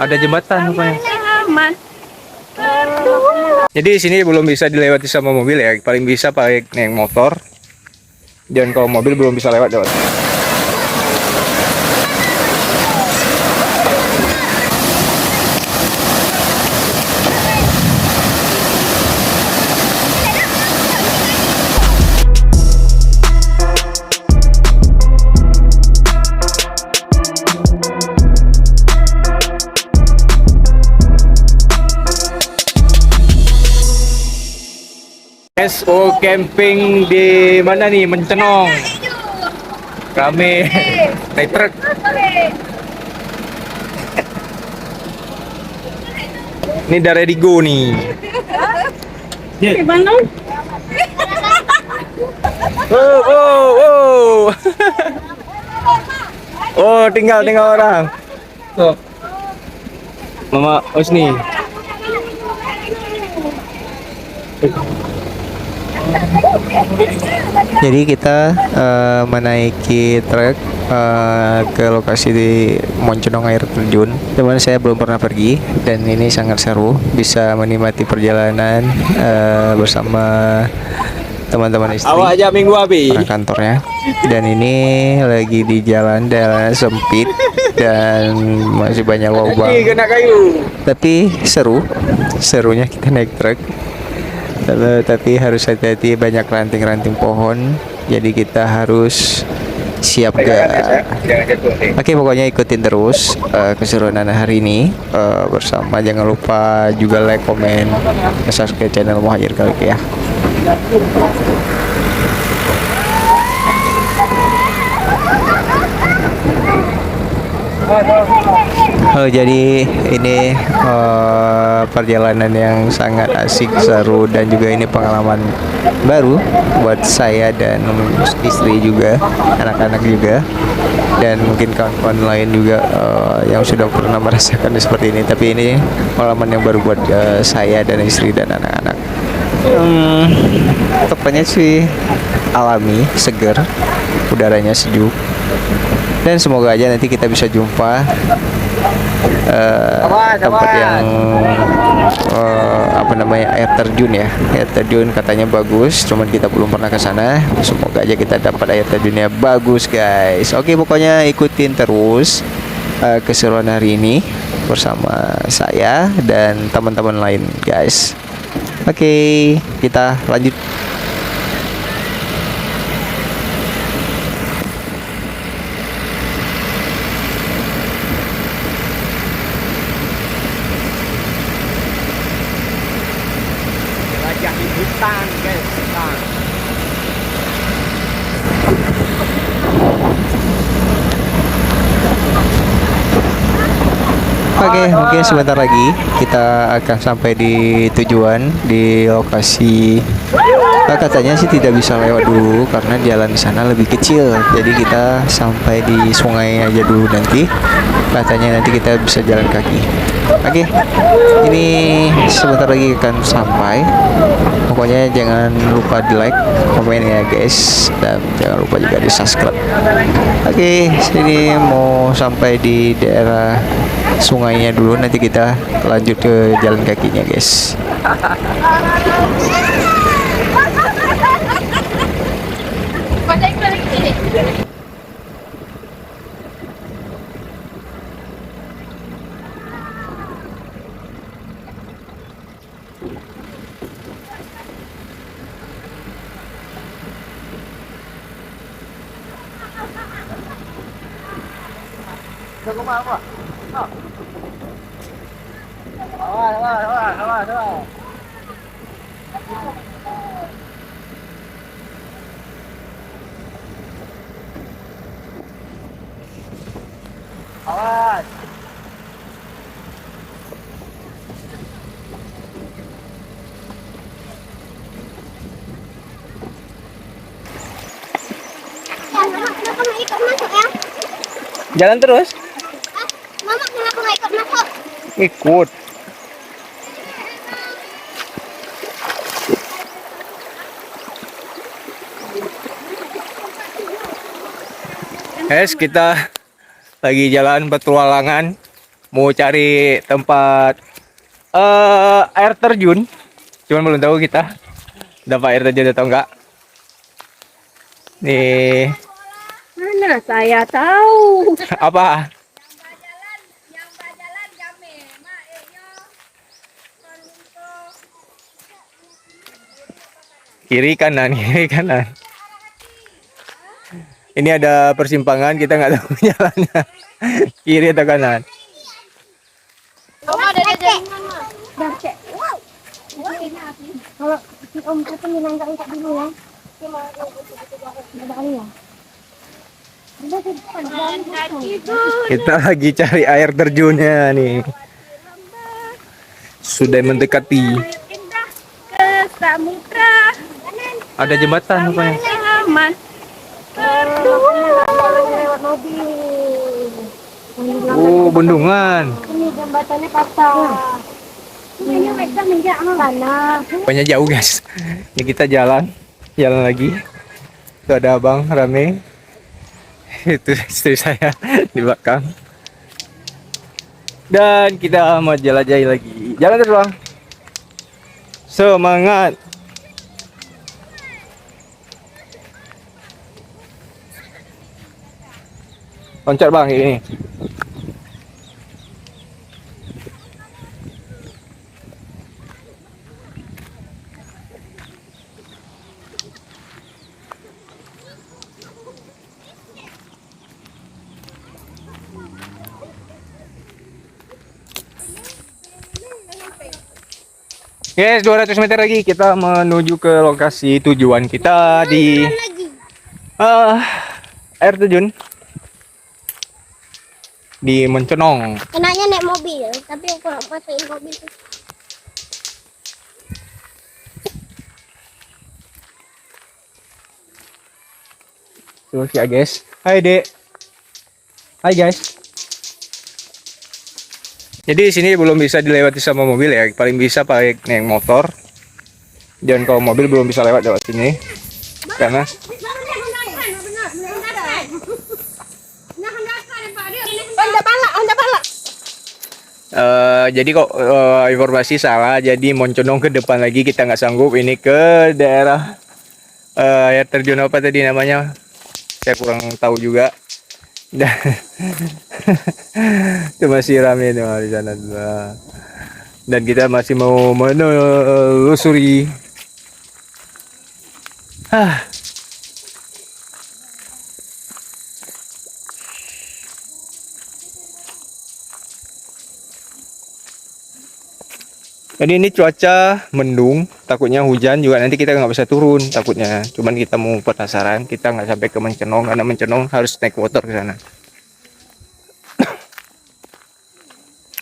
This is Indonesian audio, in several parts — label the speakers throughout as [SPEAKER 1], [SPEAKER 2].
[SPEAKER 1] Ada jembatan rupanya. Jadi di sini belum bisa dilewati sama mobil ya, paling bisa pakai naik motor. Dan kalau mobil belum bisa lewat. SO camping di mana nih? Mencenong. Kami naik truk. Ini dari Digo nih.
[SPEAKER 2] Di Bandung.
[SPEAKER 1] Oh. Oh, tinggal orang. Tuh. Mama Osni. Jadi kita menaiki truk ke lokasi di Monconong air terjun. Teman saya belum pernah pergi dan ini sangat seru. Bisa menikmati perjalanan bersama teman-teman istri. Awak aja minggu habis. Orang kantornya. Dan ini lagi di jalan sempit dan masih banyak lubang. Kena kayu. Tapi serunya kita naik truk. Tapi harus hati-hati, banyak ranting-ranting pohon, jadi kita harus siap gak. Oke, pokoknya ikutin terus keseruan hari ini bersama. Jangan lupa juga like, komen, subscribe channel Muhajir Khalid ya. Oh, jadi ini perjalanan yang sangat asik, seru, dan juga ini pengalaman baru buat saya dan istri juga, anak-anak juga, dan mungkin kawan-kawan lain juga yang sudah pernah merasakan seperti ini. Tapi ini pengalaman yang baru buat saya dan istri dan anak-anak. Tempatnya sih alami, segar, udaranya sejuk. Dan semoga aja nanti kita bisa jumpa tempat yang air terjun ya. Air terjun katanya bagus, cuman kita belum pernah ke sana. Semoga aja kita dapat air terjunnya bagus, guys. Oke, pokoknya ikutin terus keseruan hari ini bersama saya dan teman-teman lain, guys. Oke, kita lanjut. Hutan, guys. Oke, mungkin sebentar lagi kita akan sampai di tujuan, di lokasi. Katanya sih tidak bisa lewat dulu karena jalan di sana lebih kecil. Jadi kita sampai di sungai aja dulu nanti. Katanya nanti kita bisa jalan kaki. Oke, ini sebentar lagi akan sampai. Pokoknya jangan lupa di like, komen ya guys, dan jangan lupa juga di subscribe. Oke, sini mau sampai di daerah sungainya dulu, nanti kita lanjut ke jalan kakinya guys. Awas.
[SPEAKER 2] Kenapa nggak ikut masuk ya?
[SPEAKER 1] Jalan terus?
[SPEAKER 2] Mama kenapa nggak ikut masuk?
[SPEAKER 1] Ikut. Guys, kita lagi jalan petualangan mau cari tempat air terjun. Cuman belum tahu kita dapat air terjun atau enggak. Nih,
[SPEAKER 2] Mana saya tahu.
[SPEAKER 1] apa? Kiri kanan, kiri kanan. Ini ada persimpangan, kita nggak tahu jalannya. Kiri atau kanan.
[SPEAKER 2] Oma ada jajan mana? Cek. Wow. Kalau si Om itu nangkap dulu ya. Ada kali ya.
[SPEAKER 1] Kita lagi cari air terjunnya nih. Sudah mendekati.
[SPEAKER 2] Ke samudra.
[SPEAKER 1] Ada jembatan rupanya.
[SPEAKER 2] Aman. Lewat mobil.
[SPEAKER 1] Oh, bendungan.
[SPEAKER 2] Ini jembatannya patah. Ini mereka menjak mana?
[SPEAKER 1] Pokoknya jauh guys. Ini kita jalan lagi. Itu ada abang rame. Itu istri saya di belakang. Dan kita mau jelajahi lagi. Jalan terus bang. Semangat. Loncat bang ini. Guys, 200 meter lagi kita menuju ke lokasi tujuan kita di air terjun di Mencenong.
[SPEAKER 2] Enaknya naik mobil, tapi aku nggak masukin mobil.
[SPEAKER 1] Terus ya guys. Hai Dek. Hai guys. Jadi di sini belum bisa dilewati sama mobil ya, paling bisa pakai naik motor. Dan kalau mobil belum bisa lewat sini karena jadi kok informasi salah. Jadi Monconong ke depan lagi kita nggak sanggup. Ini ke daerah air terjun apa tadi namanya? Saya kurang tahu juga. Itu masih ramai tuh di sana. Dan kita masih mau menelusuri. Jadi ini cuaca mendung, takutnya hujan juga nanti kita nggak bisa turun takutnya. Cuman kita mau penasaran, kita nggak sampai ke Mencenong karena Mencenong harus naik motor ke sana.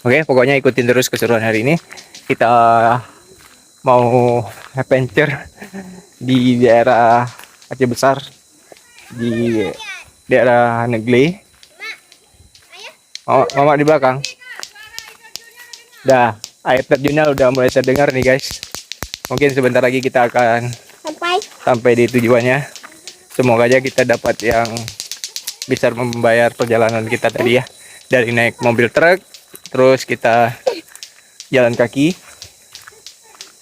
[SPEAKER 1] Oke, pokoknya ikutin terus keseruan hari ini. Kita mau adventure di daerah Aceh Besar, di daerah Negle. Oh, mama di belakang. Dah. Air terjunnya udah mulai terdengar nih guys. Mungkin sebentar lagi kita akan sampai di tujuannya. Semoga aja kita dapat yang bisa membayar perjalanan kita tadi ya. Dari naik mobil truk, terus kita jalan kaki.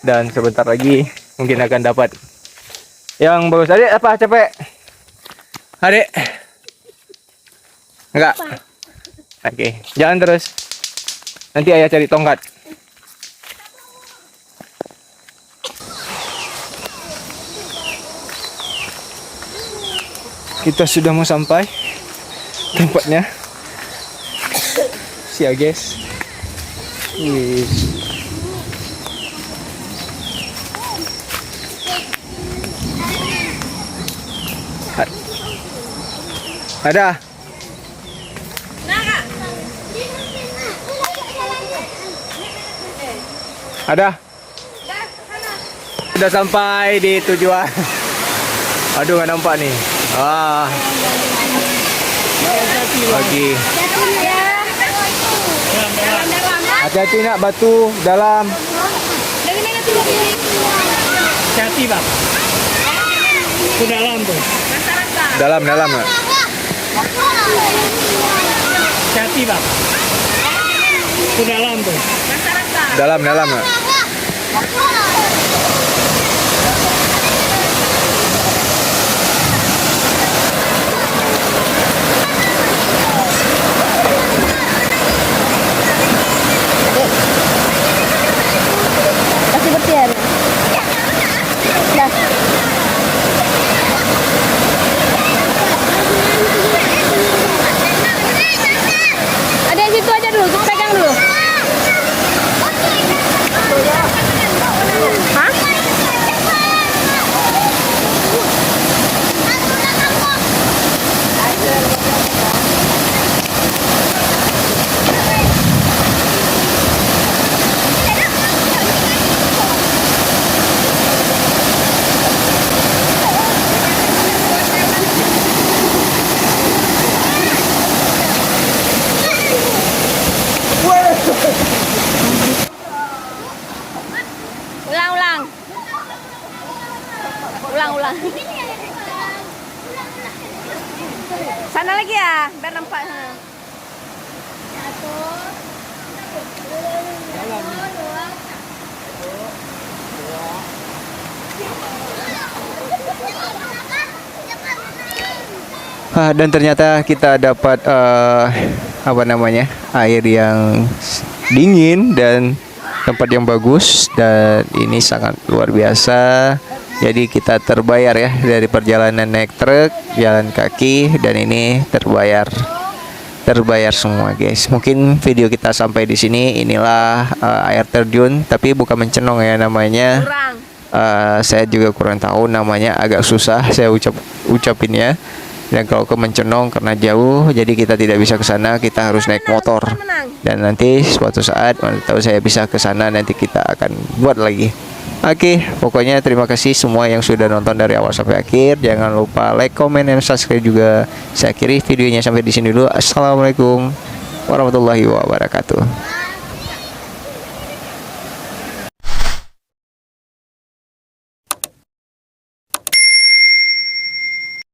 [SPEAKER 1] Dan sebentar lagi mungkin akan dapat yang bagus. Adik apa capek? Adik? Enggak? Oke, jalan terus. Nanti ayah cari tongkat. Kita sudah mau sampai tempatnya. Siap guys. Wih. Ada. Ada. Sudah sampai di tujuan. Aduh nggak nampak nih. Lagi. Hati-hati nak batu dalam.
[SPEAKER 2] Dari mana tuh? Hati bang.
[SPEAKER 3] Ke dalam tuh.
[SPEAKER 1] Dalam nak.
[SPEAKER 3] Hati bang. Ke dalam tuh.
[SPEAKER 1] Dalam dalam.
[SPEAKER 2] Kasih bertiar. Dah. Ada yang situ aja dulu, kita pegang dulu. Hah? Ulang, ulang. Ulang, ulang. Sana lagi ya, biar nampak.
[SPEAKER 1] Dan ternyata kita dapat apa namanya, air yang dingin dan tempat yang bagus, dan ini sangat luar biasa. Jadi kita terbayar ya dari perjalanan naik truk, jalan kaki, dan ini terbayar semua guys. Mungkin video kita sampai di sini. Inilah air terjun, tapi bukan Mencenong ya namanya.
[SPEAKER 2] Kurang.
[SPEAKER 1] Saya juga kurang tahu namanya, agak susah saya ucapinnya. Dan kalau ke Mencenong karena jauh, jadi kita tidak bisa ke sana, kita harus naik motor. Dan nanti suatu saat, tahu saya bisa ke sana, nanti kita akan buat lagi. Oke, pokoknya terima kasih semua yang sudah nonton dari awal sampai akhir. Jangan lupa like, comment, dan subscribe juga. Saya akhiri videonya sampai di sini dulu. Assalamualaikum warahmatullahi wabarakatuh.